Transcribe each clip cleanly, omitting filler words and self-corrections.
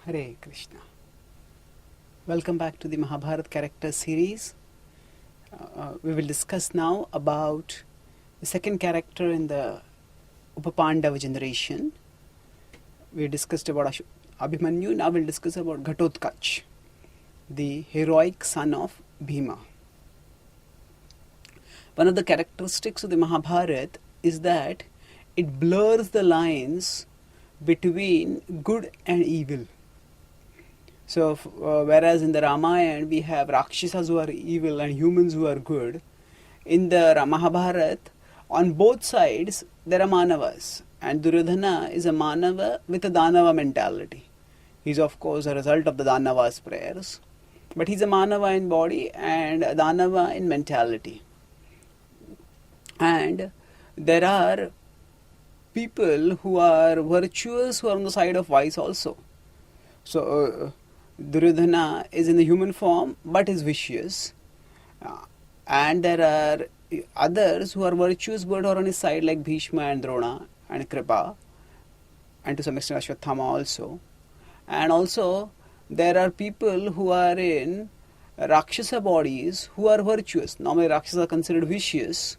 Hare Krishna. Welcome back to the Mahabharata character series. We will discuss now about the second character in the Upapandava generation. We discussed about Abhimanyu, now we'll discuss about Ghatotakacha, the heroic son of Bhima. One of the characteristics of the Mahabharata is that it blurs the lines between good and evil. So, whereas in the Ramayana we have Rakshasas who are evil and humans who are good, in the Mahabharata, on both sides there are Manavas, and Duryodhana is a Manava with a Danava mentality. He's of course a result of the Danava's prayers, but he's a Manava in body and a Danava in mentality. And there are people who are virtuous who are on the side of vice also. So, Duryodhana is in the human form but is vicious, and there are others who are virtuous but are on his side like Bhishma and Drona and Kripa, and to some extent Ashwatthama also. And also there are people who are in Rakshasa bodies who are virtuous. Normally Rakshasas are considered vicious,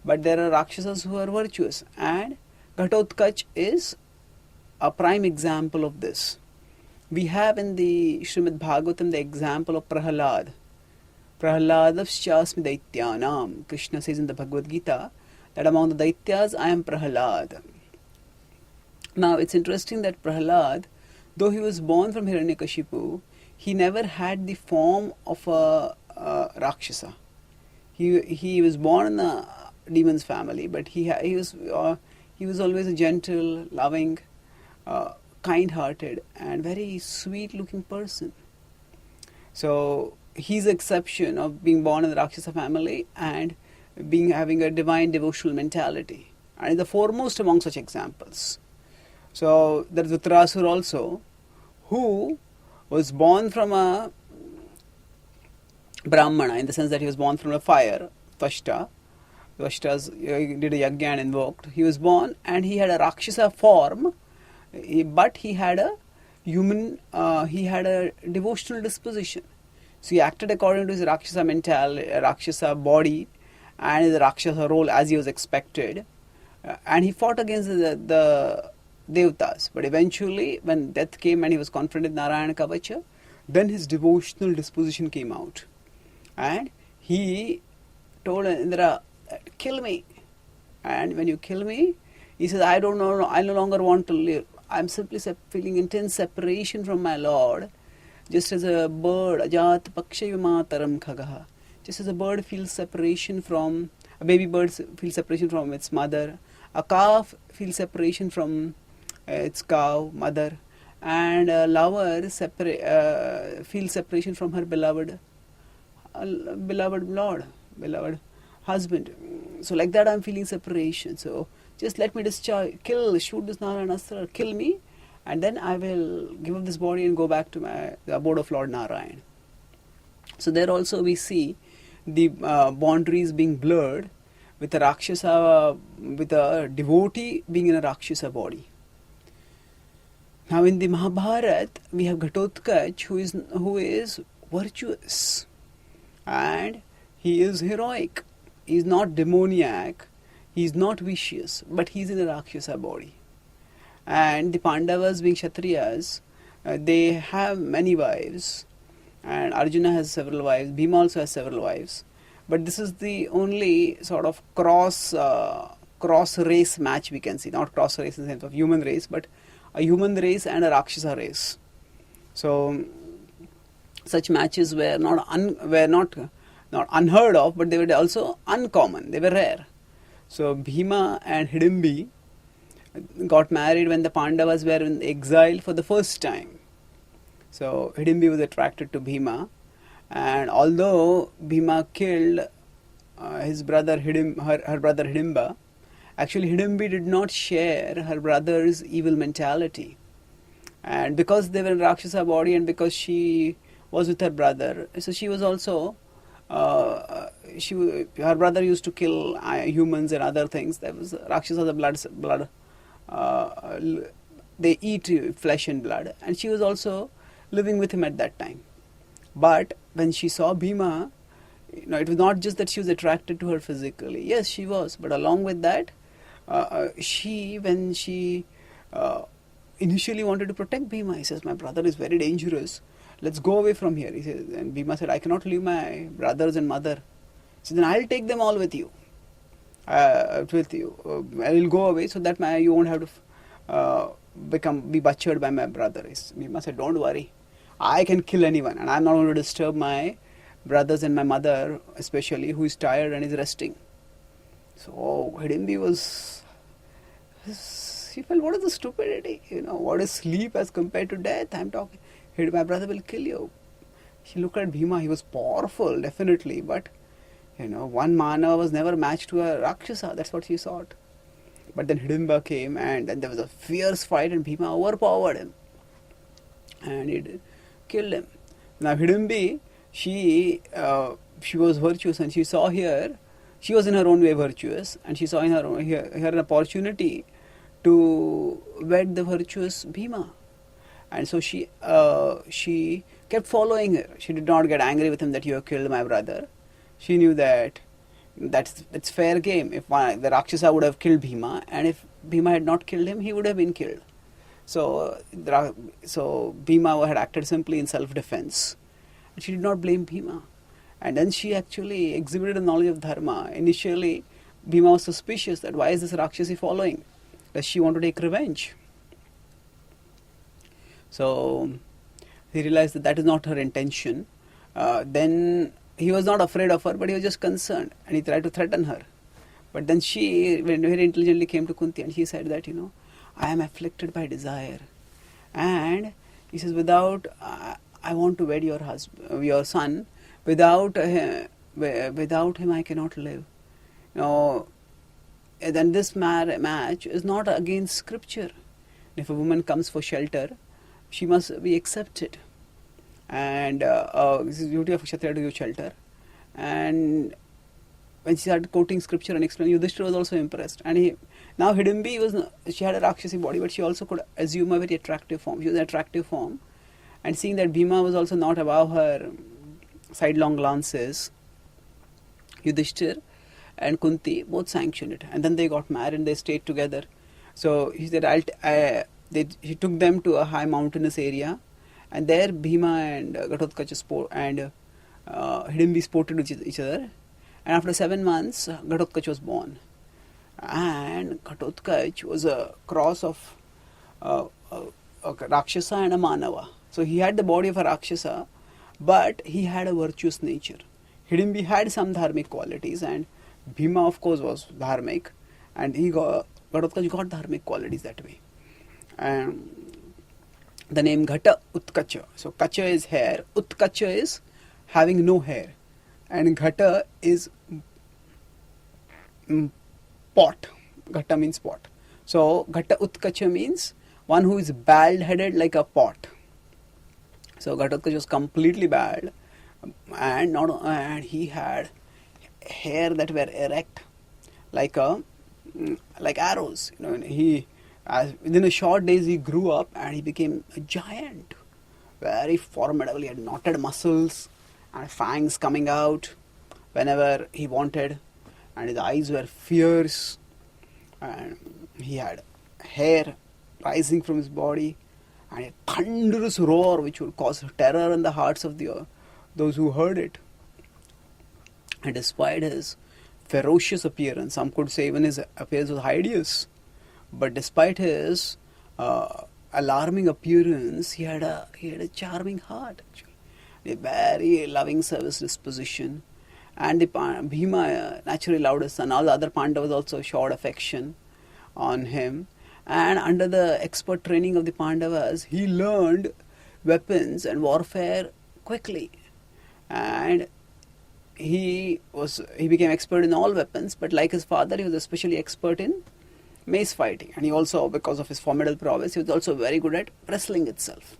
but there are Rakshasas who are virtuous, and Ghatotakacha is a prime example of this. We have in the Srimad Bhagavatam the example of Prahalad. Prahaladavschasmi daityanam. Krishna says in the Bhagavad Gita that among the daityas I am Prahalad. Now it's interesting that Prahalad, though he was born from Hiranyakashipu, he never had the form of a Rakshasa. He was born in a demon's family, but he was always a gentle, loving, kind-hearted and very sweet-looking person. So he's the exception of being born in the Rakshasa family and having a divine devotional mentality, and is the foremost among such examples. So there is Uttarasurah also, who was born from a Brahmana, in the sense that he was born from a fire, Tvashta. Tvashtas did a yajna and invoked. He was born and he had a Rakshasa form, but he had a devotional disposition. So he acted according to his Rakshasa Rakshasa body and his Rakshasa role as he was expected, and he fought against the Devatas. But eventually, when death came and he was confronted with Narayana Kavacha, then his devotional disposition came out, and he told Indra, "Kill me." And when you kill me, he says, I no longer want to live. I'm simply feeling intense separation from my Lord, just as a bird, ajat pakshayumataram khagaha. Just as a bird feels separation from, a baby bird feels separation from its mother, a calf feels separation from its cow, mother, and a lover feels separation from her beloved Lord, beloved husband. So like that I'm feeling separation. So just let me shoot this Narayana Astra, kill me, and then I will give up this body and go back to the abode of Lord Narayan. So there also we see the boundaries being blurred with a Rakshasa, with a devotee being in a Rakshasa body. Now in the Mahabharata we have Ghatotakacha who is virtuous, and he is heroic. He is not demoniac. He is not vicious, but he is in a Rakshasa body. And the Pandavas, being Kshatriyas, they have many wives, and Arjuna has several wives, Bhima also has several wives, but this is the only sort of cross race match we can see. Not cross race in the sense of human race, but a human race and a Rakshasa race. So such matches were not unheard of, but they were also uncommon. They were rare. So Bhima and Hidimbi got married when the Pandavas were in exile for the first time. So Hidimbi was attracted to Bhima, and although Bhima killed his brother her brother Hidimba, actually Hidimbi did not share her brother's evil mentality. And because they were in Rakshasa body and because she was with her brother, so she was also her brother used to kill humans and other things. There was Rakshasa, the blood they eat flesh and blood, and she was also living with him at that time. But when she saw Bhima, it was not just that she was attracted to her physically. Yes, she was, but along with that, when she initially wanted to protect Bhima, he says, "My brother is very dangerous. Let's go away from here." He says, and Bhima said, "I cannot leave my brothers and mother." So then I'll take them all with you. I will go away so that you won't have to be butchered by my brother. Bhima said, "Don't worry, I can kill anyone, and I'm not going to disturb my brothers and my mother, especially, who is tired and is resting." So Hidimbi he felt, what is the stupidity? What is sleep as compared to death? I'm talking, my brother will kill you. She looked at Bhima, he was powerful, definitely, but one Manava was never matched to a Rakshasa, that's what she thought. But then Hidimba came, and then there was a fierce fight, and Bhima overpowered him. And it killed him. Now Hidimbi, she was virtuous, and she saw here, she was in her own way virtuous, and she saw in here an opportunity to wed the virtuous Bhima. And so she kept following her. She did not get angry with him that you have killed my brother. She knew that that's fair game. If the Rakshasa would have killed Bhima, and if Bhima had not killed him, he would have been killed. So Bhima had acted simply in self-defense. And she did not blame Bhima. And then she actually exhibited a knowledge of dharma. Initially, Bhima was suspicious that why is this Rakshasi following? Does she want to take revenge? So he realized that is not her intention. Then he was not afraid of her, but he was just concerned, and he tried to threaten her. But then she very intelligently came to Kunti, and she said that, I am afflicted by desire. And he says, I want to wed your son. Without him I cannot live. Then this match is not against scripture. If a woman comes for shelter, she must be accepted. And this is the duty of Kshatriya to give shelter. And when she started quoting scripture and explaining, Yudhishthira was also impressed. And now Hidimbi she had a Rakshasi body, but she also could assume a very attractive form. She was an attractive form. And seeing that Bhima was also not above her sidelong glances, Yudhishthira and Kunti both sanctioned it. And then they got married and they stayed together. So he said, he took them to a high mountainous area, and there Bhima and Ghatotakacha and Hidimbi sported with each other. And after 7 months, Ghatotakacha was born. And Ghatotakacha was a cross of a Rakshasa and a Manava. So he had the body of a Rakshasa, but he had a virtuous nature. Hidimbi had some dharmic qualities, and Bhima, of course, was dharmic, and Ghatotakacha got dharmic qualities that way. And the name Ghatotakacha. So Kacha is hair, Utkacha is having no hair, and Ghata is pot. Ghata means pot. So Ghatotakacha means one who is bald-headed like a pot. So Ghatotakacha was completely bald, and he had hair that were erect, like arrows. Within a short days he grew up and he became a giant, very formidable. He had knotted muscles and fangs coming out whenever he wanted, and his eyes were fierce, and he had hair rising from his body, and a thunderous roar which would cause terror in the hearts of those who heard it. And despite his ferocious appearance, some could say even his appearance was hideous, but despite his alarming appearance, he had a charming heart, actually, a very loving service disposition. And Bhima naturally loved his son. All the other Pandavas also showed affection on him. And under the expert training of the Pandavas, he learned weapons and warfare quickly. And he became expert in all weapons, but like his father, he was especially expert in mace fighting. And he also, because of his formidable prowess, he was also very good at wrestling itself.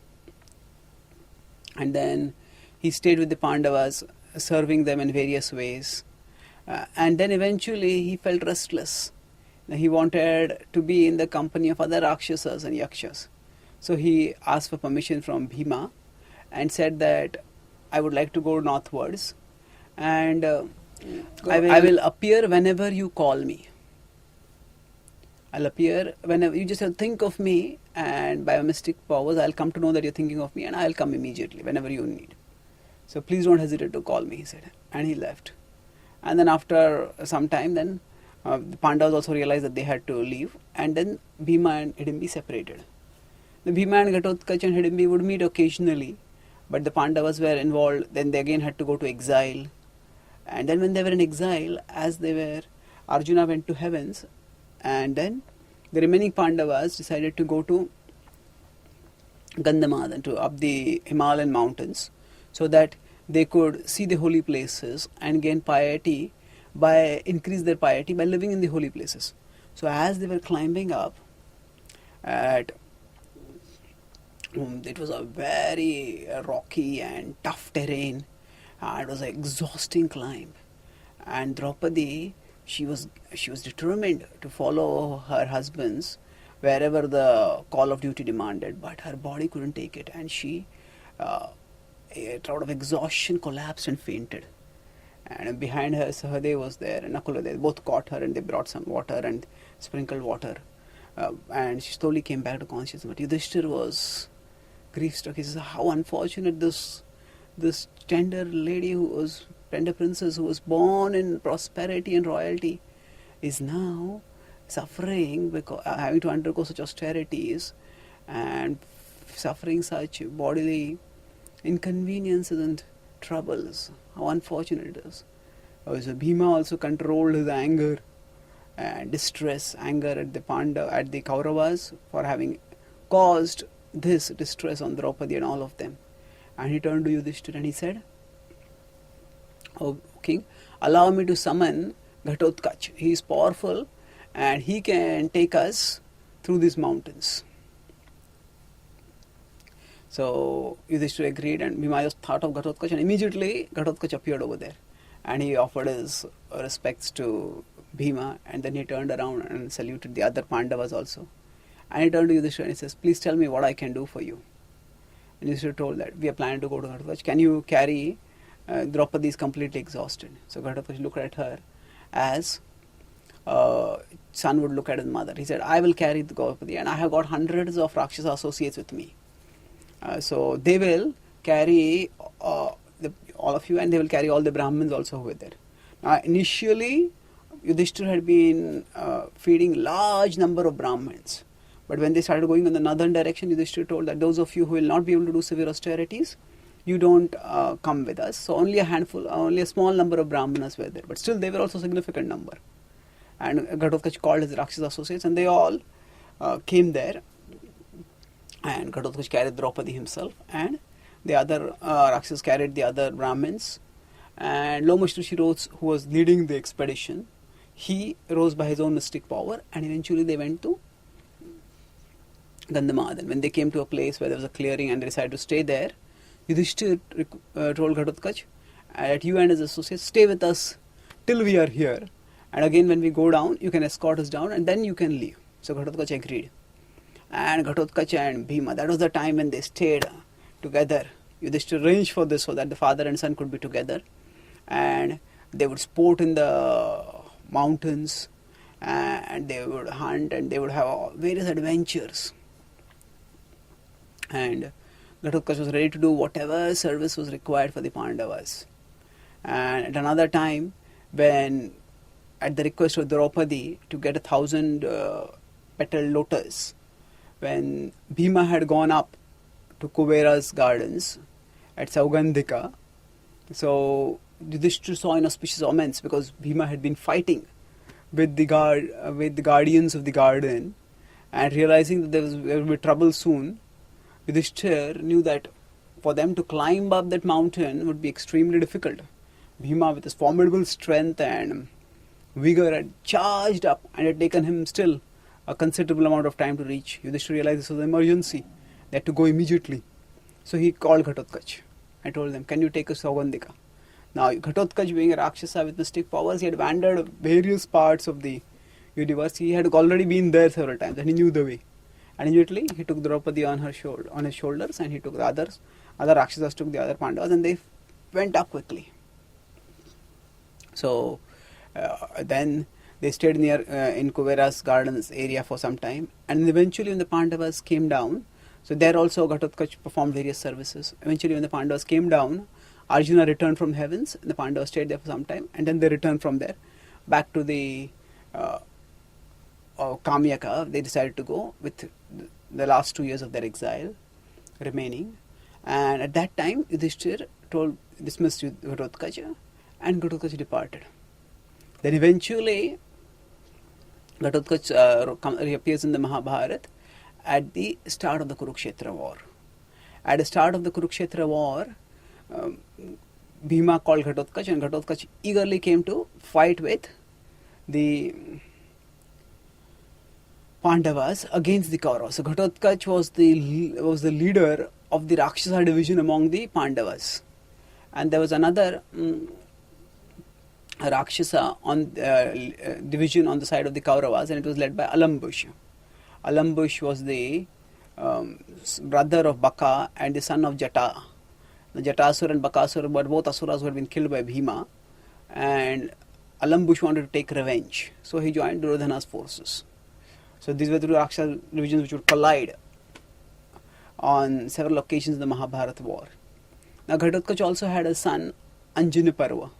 And then he stayed with the Pandavas, serving them in various ways. And then eventually he felt restless. He wanted to be in the company of other Rakshasas and Yakshas. So he asked for permission from Bhima and said that I would like to go northwards, and I will appear whenever you call me. I'll appear whenever you just have to think of me, and by mystic powers I'll come to know that you're thinking of me, and I'll come immediately whenever you need. So please don't hesitate to call me, he said. And he left. And then after some time, then the Pandavas also realized that they had to leave, and then Bhima and Hidimbi separated. The Bhima and Ghatotakacha and Hidimbi would meet occasionally, but the Pandavas were involved. Then they again had to go to exile. And then when they were in exile, Arjuna went to heavens, and then the remaining Pandavas decided to go to Gandhamadhan, to up the Himalayan mountains, so that they could see the holy places and gain piety increase their piety by living in the holy places. So as they were climbing up, it was a very rocky and tough terrain. It was an exhausting climb, and Draupadi, she was determined to follow her husband's wherever the call of duty demanded, but her body couldn't take it, and she, out of exhaustion, collapsed and fainted. And behind her, Sahadev was there, and Nakula. They both caught her, and they brought some water and sprinkled water, and she slowly came back to consciousness. But Yudhishthir was grief-struck. He says, "How unfortunate this tender princess who was born in prosperity and royalty is now suffering because having to undergo such austerities and suffering such bodily inconveniences and troubles. How unfortunate it is." So Bhima also controlled his anger and anger at the Kauravas for having caused this distress on Draupadi and all of them. And he turned to Yudhishthira and he said, "O king, allow me to summon Ghatotakacha. He is powerful and he can take us through these mountains." So Yudhishthira agreed, and Bhima just thought of Ghatotakacha, and immediately Ghatotakacha appeared over there, and he offered his respects to Bhima, and then he turned around and saluted the other Pandavas also. And he turned to Yudhishthira and he says, "Please tell me what I can do for you." And Yudhishthira told that we are planning to go to Ghatotakacha. Can you carry Draupadi is completely exhausted. So Ghatotakacha looked at her as son would look at his mother. He said, "I will carry the Draupadi, and I have got hundreds of Rakshasa associates with me. So they will carry all of you, and they will carry all the Brahmins also with there." Now initially Yudhishthira had been feeding large number of Brahmins. But when they started going in the northern direction, Yudhishthira told that those of you who will not be able to do severe austerities, you don't come with us. So only a small number of Brahmanas were there. But still they were also a significant number. And Ghatotakacha called his Rakshasa associates, and they all came there. And Ghatotakacha carried Draupadi himself, and the other Rakshasas carried the other Brahmins. And Lomash Rishi rose, who was leading the expedition, he rose by his own mystic power, and eventually they went to Gandhamadhan. When they came to a place where there was a clearing and they decided to stay there, Yudhishthira told Ghatotakacha that you and his associates stay with us till we are here, and again when we go down, you can escort us down and then you can leave. So Ghatotakacha agreed. And Ghatotakacha and Bhima, that was the time when they stayed together. Yudhishthira arranged for this so that the father and son could be together, and they would sport in the mountains, and they would hunt, and they would have various adventures. And Ghatotakacha was ready to do whatever service was required for the Pandavas. And at another time, when at the request of Draupadi to get 1,000 petal lotus, when Bhima had gone up to Kubera's gardens at Saugandhika, so Yudhishthira saw inauspicious omens because Bhima had been fighting with the guardians of the garden, and realizing that there would be trouble soon, Yudhishthira knew that for them to climb up that mountain would be extremely difficult. Bhima, with his formidable strength and vigor, had charged up, and it had taken him still a considerable amount of time to reach. Yudhishthira realized this was an emergency. They had to go immediately. So he called Ghatotakacha and told them, "Can you take us to Saugandhika?" Now Ghatotakacha, being a Rakshasa with mystic powers, he had wandered various parts of the universe. He had already been there several times and he knew the way. And immediately he took Draupadi on his shoulders, and he took the other Rakshasas took the other Pandavas, and they went up quickly. So then they stayed near in Kuvera's gardens area for some time, and eventually when the Pandavas came down, so there also Ghatotakacha performed various services. Eventually when the Pandavas came down, Arjuna returned from heavens, and the Pandavas stayed there for some time, and then they returned from there back to the Kamyaka. They decided to go with the last 2 years of their exile remaining, and at that time Yudhishthir dismissed Ghatotakacha, and Ghatotakacha departed. Then eventually Ghatotakacha reappears in the Mahabharata at the start of the Kurukshetra war. At the start of the Kurukshetra war, Bhima called Ghatotakacha, and Ghatotakacha eagerly came to fight with the Pandavas against the Kauravas. So Ghatotakacha was the leader of the Rakshasa division among the Pandavas, and there was another Rakshasa on division on the side of the Kauravas, and it was led by Alambush. Alambush was the brother of Baka and the son of Jata. The Jatasur and Bakasur were both asuras who had been killed by Bhima, and Alambush wanted to take revenge, so he joined Duryodhana's forces. So these were the two Rakshasa divisions which would collide on several occasions in the Mahabharata war. Now Ghatotakacha also had a son, Anjanaparva,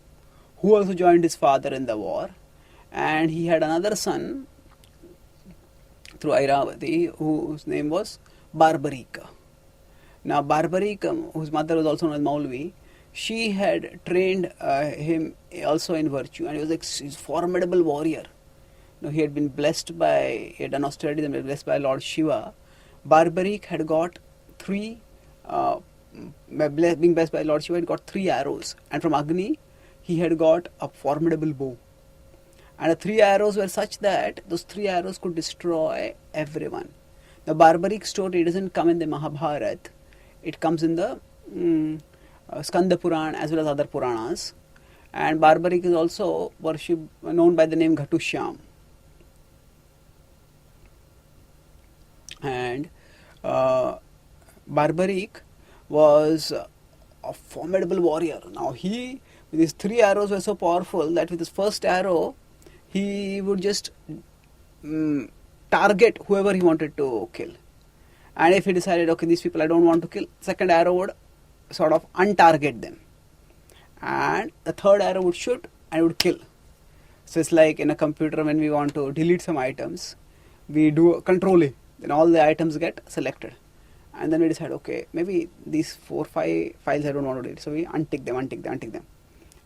who also joined his father in the war, and he had another son through Airavati whose name was Barbarika. Now Barbarika, whose mother was also known as Maulvi, she had trained him also in virtue, and he was a formidable warrior. Now, he had been blessed by, he had done austerities and been blessed by Lord Shiva. Barbarik had got being blessed by Lord Shiva, had got 3 arrows, and from Agni he had got a formidable bow. And the 3 arrows were such that those 3 arrows could destroy everyone. The Barbarik story doesn't come in the Mahabharata, it comes in the Skanda Purana as well as other Puranas. And Barbarik is also known by the name Ghatushyam. And Barbarik was a formidable warrior. Now with his 3 arrows were so powerful that with his first arrow he would just target whoever he wanted to kill. And if he decided, okay, these people I don't want to kill, second arrow would sort of untarget them, and the third arrow would shoot and it would kill. So it's like in a computer, when we want to delete some items, we do Control A, then all the items get selected, and then we decide, okay, maybe these 4-5 files I don't want to delete, so we untick them,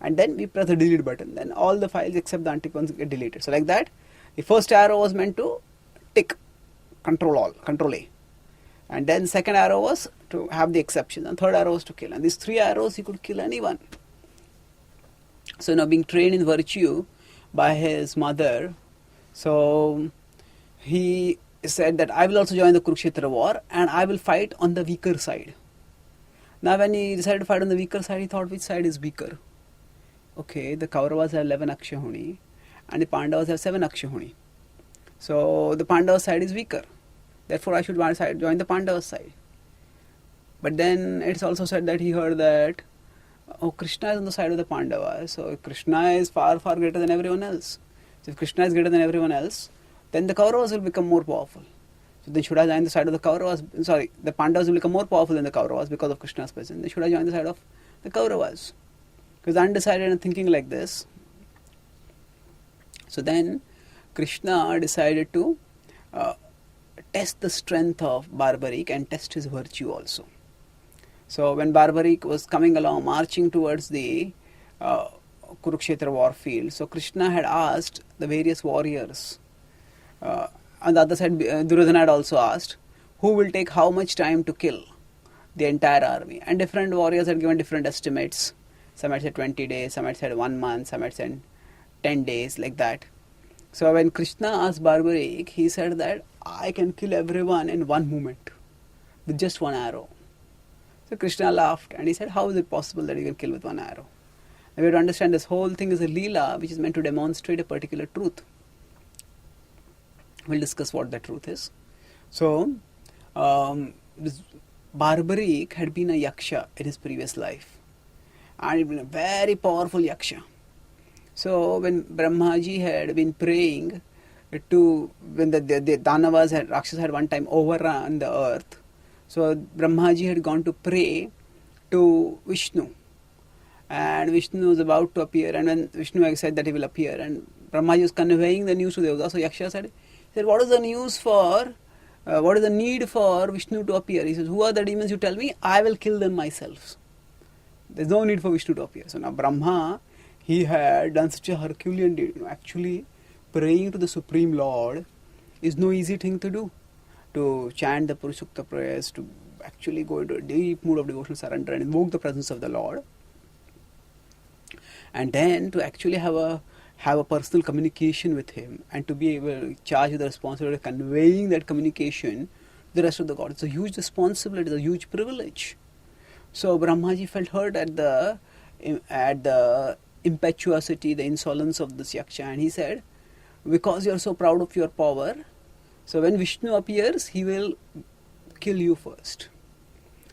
and then we press the delete button, then all the files except the untick ones get deleted. So like that, the first arrow was meant to tick, Control A, and then second arrow was to have the exception, and third arrow was to kill, and these 3 arrows he could kill anyone. So now, being trained in virtue by his mother, so he said that I will also join the Kurukshetra war and I will fight on the weaker side. Now when he decided to fight on the weaker side, he thought, which side is weaker? Okay, the Kauravas have 11 Akshahuni and the Pandavas have 7 Akshahuni. So the Pandava side is weaker. Therefore I should join the Pandava side. But then it's also said that he heard that, Krishna is on the side of the Pandavas, so Krishna is far, far greater than everyone else. So if Krishna is greater than everyone else, then the Kauravas will become more powerful. So then should I join the side of the Kauravas? Sorry, the Pandavas will become more powerful than the Kauravas because of Krishna's presence. Then should I join the side of the Kauravas? Because undecided and thinking like this. So then Krishna decided to test the strength of Barbarik and test his virtue also. So when Barbarik was coming along, marching towards the Kurukshetra war field, so Krishna had asked the various warriors, on the other side Duryodhana had also asked, who will take how much time to kill the entire army, and different warriors had given different estimates. Some had said 20 days, some had said 1 month, some had said 10 days, like that. So when Krishna asked Barbarik, he said that I can kill everyone in 1 moment with just 1 arrow. So Krishna laughed and he said, how is it possible that you can kill with 1 arrow? And we have to understand this whole thing is a leela which is meant to demonstrate a particular truth. We'll discuss what the truth is. So, this Barbaric had been a yaksha in his previous life, and he'd been a very powerful yaksha. So, when Brahmaji had been praying when the Danavas had, Rakshas had one time overrun the earth, so Brahmaji had gone to pray to Vishnu, and Vishnu was about to appear, and when Vishnu had said that he will appear, and Brahmaji was conveying the news to Devas, so Yaksha said, what is the news for, what is the need for Vishnu to appear? He says, who are the demons you tell me? I will kill them myself. There's no need for Vishnu to appear. So now Brahma, he had done such a Herculean deed. Actually, praying to the Supreme Lord is no easy thing to do. To chant the Purushukta prayers, to actually go into a deep mood of devotional surrender and invoke the presence of the Lord, and then to actually have a personal communication with Him, and to be able to charge with the responsibility of conveying that communication to the rest of the God. It's a huge responsibility, it's a huge privilege. So Brahmaji felt hurt at the impetuosity, the insolence of this yaksha, and he said, because you are so proud of your power, so when Vishnu appears, he will kill you first.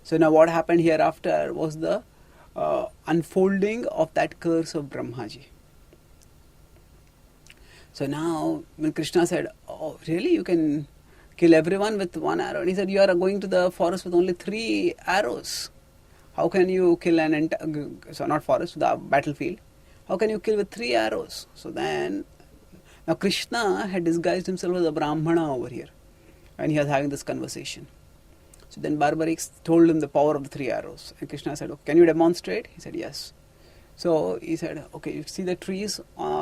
So now what happened hereafter was the unfolding of that curse of Brahmaji. So now when Krishna said, oh really, you can kill everyone with one arrow, and he said, you are going to the forest with only 3 arrows. How can you kill not forest, the battlefield. How can you kill with 3 arrows? So then, now Krishna had disguised himself as a Brahmana over here when he was having this conversation. So then Barbaric told him the power of the 3 arrows. And Krishna said, okay, can you demonstrate? He said, yes. So he said, okay, you see the trees,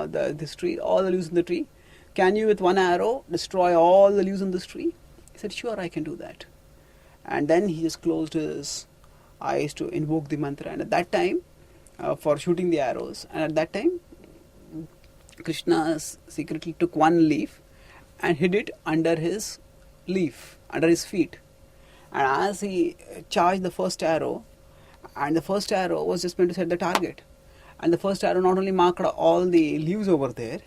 this tree, all the leaves in the tree. Can you with 1 arrow destroy all the leaves in this tree? He said, sure, I can do that. And then he just closed his eyes to invoke the mantra. And at that time, for shooting the arrows, and at that time, Krishna secretly took 1 leaf and hid it under his feet. And as he charged the first arrow, and the first arrow was just meant to set the target, and the first arrow not only marked all the leaves over there,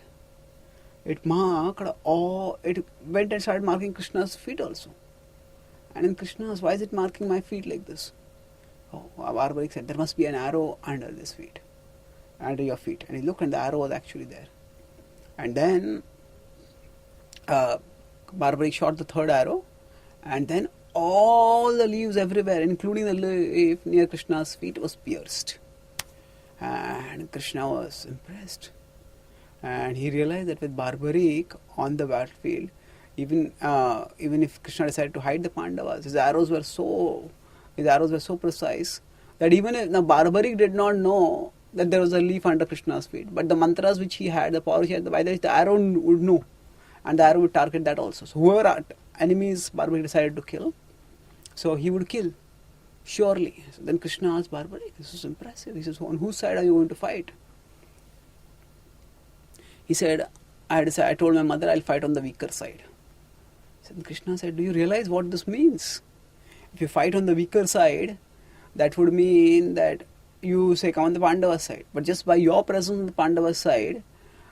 it went and started marking Krishna's feet also. And in Krishna's, why is it marking my feet like this? Oh, Barbaric said, there must be an arrow under this feet, under your feet. And he looked and the arrow was actually there. And then Barbaric shot the 3rd arrow, and then all the leaves everywhere, including the leaf near Krishna's feet, was pierced. And Krishna was impressed. And he realized that with Barbaric on the battlefield, even if Krishna decided to hide the Pandavas, his arrows were so precise that even if the Barbaric did not know that there was a leaf under Krishna's feet, but the mantras which he had, the power he had, by the arrow would know, and the arrow would target that also. So whoever enemies Barbaric decided to kill, so he would kill, surely. So then Krishna asked Barbaric, this is impressive. He says, on whose side are you going to fight? He said, I told my mother I'll fight on the weaker side. So Krishna said, do you realize what this means? If you fight on the weaker side, that would mean that you say come on the Pandava side. But just by your presence on the Pandava side,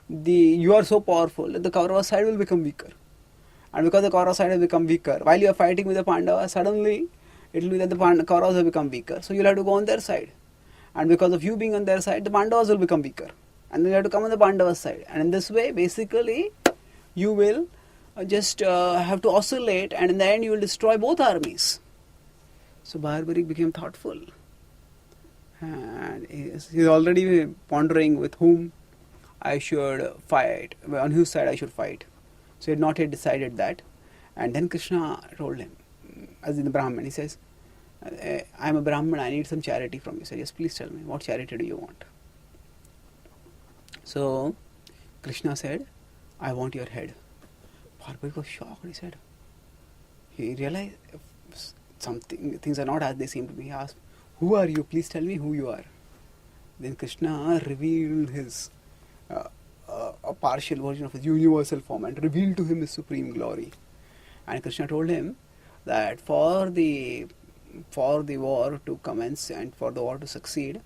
you are so powerful that the Kaurava side will become weaker. And because the Kaurava side has become weaker, while you are fighting with the Pandava, suddenly it will be that the Kauravas have become weaker. So you'll have to go on their side. And because of you being on their side, the Pandavas will become weaker. And then you have to come on the Pandava side. And in this way, basically, you will just have to oscillate, and in the end you will destroy both armies. So Barbaric became thoughtful. And he's already pondering with whom I should fight, on whose side I should fight. So he had not yet decided that. And then Krishna told him, as in the Brahman, he says, I am a Brahman, I need some charity from you. He said, yes, please tell me, what charity do you want? So Krishna said, I want your head. Barbaric was shocked. He realized things are not as they seem to be. He asked, who are you? Please tell me who you are. Then Krishna revealed his a partial version of his universal form and revealed to him his supreme glory. And Krishna told him that for the war to commence and for the war to succeed,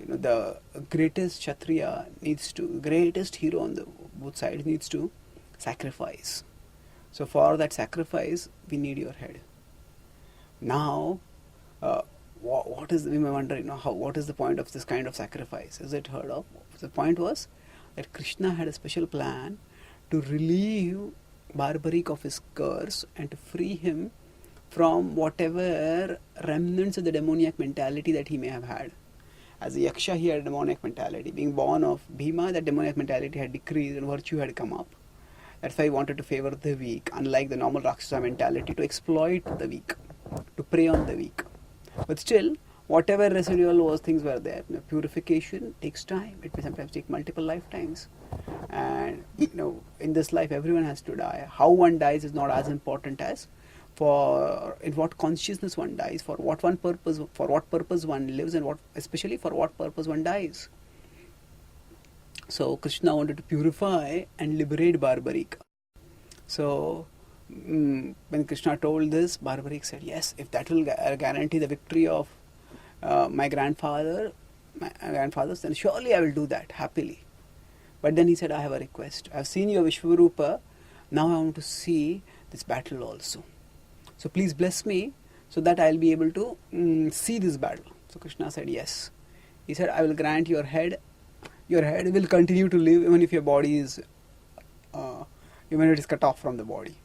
the greatest Kshatriya greatest hero on both sides needs to sacrifice. So for that sacrifice, we need your head. Now, what is, we may wonder, what is the point of this kind of sacrifice? Is it heard of? The point was that Krishna had a special plan to relieve Barbaric of his curse and to free him from whatever remnants of the demoniac mentality that he may have had. As a Yaksha, he had a demoniac mentality. Being born of Bhima, that demoniac mentality had decreased and virtue had come up. That's why he wanted to favor the weak, unlike the normal Rakshasa mentality, to exploit the weak, to prey on the weak. But still, whatever residual things were there, purification takes time. It may sometimes take multiple lifetimes. And in this life, everyone has to die. How one dies is not as important as in what consciousness one dies, for what purpose one lives, and especially for what purpose one dies. So Krishna wanted to purify and liberate Barbaric. So when Krishna told this, Barbaric said, yes, if that will guarantee the victory of my grandfathers, then surely I will do that happily. But then he said, I have a request. I have seen your Vishwarupa, now I want to see this battle also. So please bless me so that I will be able to see this battle. So Krishna said, yes. He said, I will grant your head. Your head will continue to live even if your body is, even if it is cut off from the body.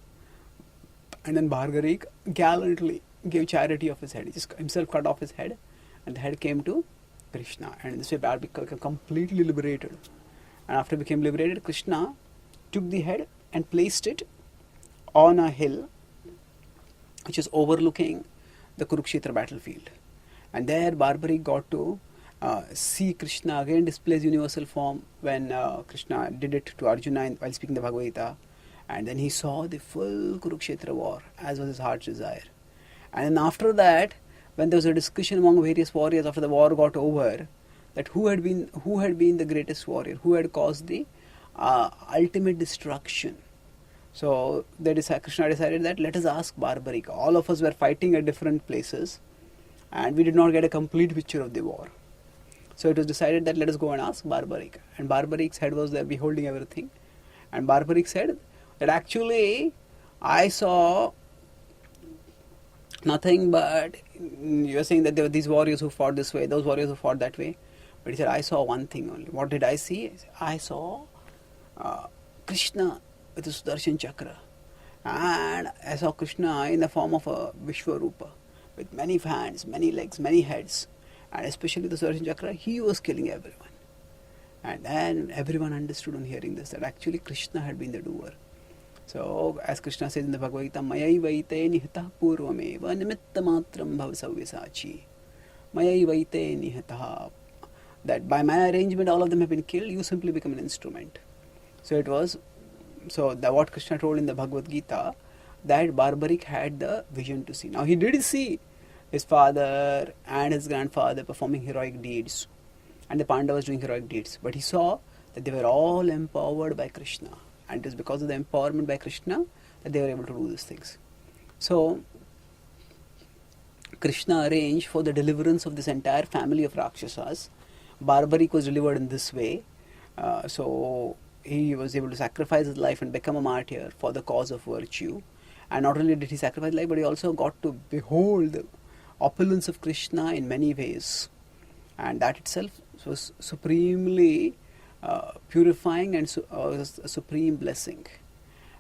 And then Barbaric gallantly gave charity of his head. He just himself cut off his head, and the head came to Krishna. And in this way, Barbaric became completely liberated. And after he became liberated, Krishna took the head and placed it on a hill which is overlooking the Kurukshetra battlefield. And there Barbaric got to see Krishna again displays universal form when Krishna did it to Arjuna while speaking the Bhagavad Gita. And then he saw the full Kurukshetra war, as was his heart's desire. And then after that, when there was a discussion among various warriors after the war got over, that who had been the greatest warrior, who had caused the ultimate destruction. So Krishna decided that let us ask Barbaric. All of us were fighting at different places, and we did not get a complete picture of the war. So it was decided that let us go and ask Barbaric. And Barbaric's head was there beholding everything. And Barbaric said that actually I saw nothing but, you are saying that there were these warriors who fought this way, those warriors who fought that way. But he said, I saw one thing only. What did I see? I saw Krishna with the Sudarshan Chakra. And I saw Krishna in the form of a Vishwarupa, with many hands, many legs, many heads. And especially the Sudarshan Chakra, he was killing everyone. And then everyone understood on hearing this that actually Krishna had been the doer. So as Krishna says in the Bhagavad Gita, Mayai vaite nihita purvameva nimitta matram bhavasavyasachi. Mayai vaite nihita. That by my arrangement all of them have been killed, you simply become an instrument. So it was, what Krishna told in the Bhagavad Gita, that Barbaric had the vision to see. Now he did see his father and his grandfather performing heroic deeds, and the Pandavas doing heroic deeds. But he saw that they were all empowered by Krishna. And it is because of the empowerment by Krishna that they were able to do these things. So Krishna arranged for the deliverance of this entire family of Rakshasas. Barbaric was delivered in this way. So he was able to sacrifice his life and become a martyr for the cause of virtue. And not only did he sacrifice life, but he also got to behold the opulence of Krishna in many ways. And that itself was supremely purifying and a supreme blessing.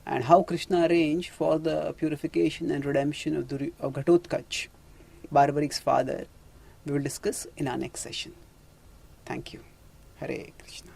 And how Krishna arranged for the purification and redemption of Ghatotakacha, Barbaric's father, we will discuss in our next session. Thank you. Hare Krishna.